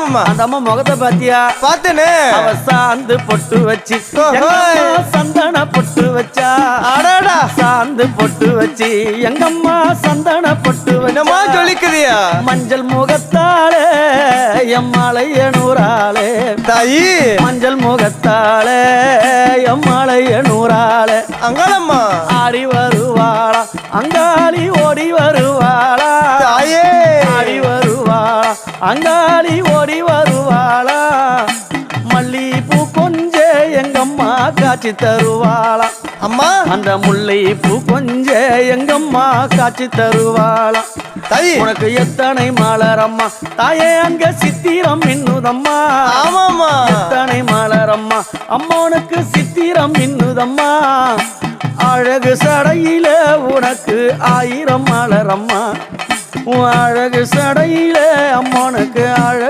ஆமாமா. அந்த அம்மா முகத்தை பாத்தியா? பார்த்தேனே. அவ சாந்து பொட்டு வச்சு சந்தன பொட்டு வச்சா. அடடா. சாந்து பொட்டு வச்சு எங்கம்மா சந்தன பொட்டு என்னமா வச்சா. சொல்லிக்குதியா? மஞ்சள் முகத்தாளே எம்மாளைய நூறாளே தாயி. மஞ்சள் முகத்தாளே எம்மாளைய நூறாளே அங்காளம்மா. ஆடி வருவாளா அங்காளி ஓடி வருவாளா. தாயே. ஆடி வருவாளா அங்காளி ஓடி வருவாளா. மல்லிப்பூ கொஞ்ச எங்கம்மா காட்சி தருவாளா. அம்மா. அந்த முல்லை பூ கொஞ்ச எங்கம்மா காட்சி தருவாளா. தாயி. உனக்கு எத்தனை மலரம்மா தாயே அங்க சித்திரம் இன்னுதம்மா. ஆமாமா. எத்தனை மலரம்மா அம்மனுக்கு சித்திரம் இன்னுதம்மா. அழகு சடையில உனக்கு 1000 மலரம்மா. அழகு சடையில அம்மனுக்கு அழகு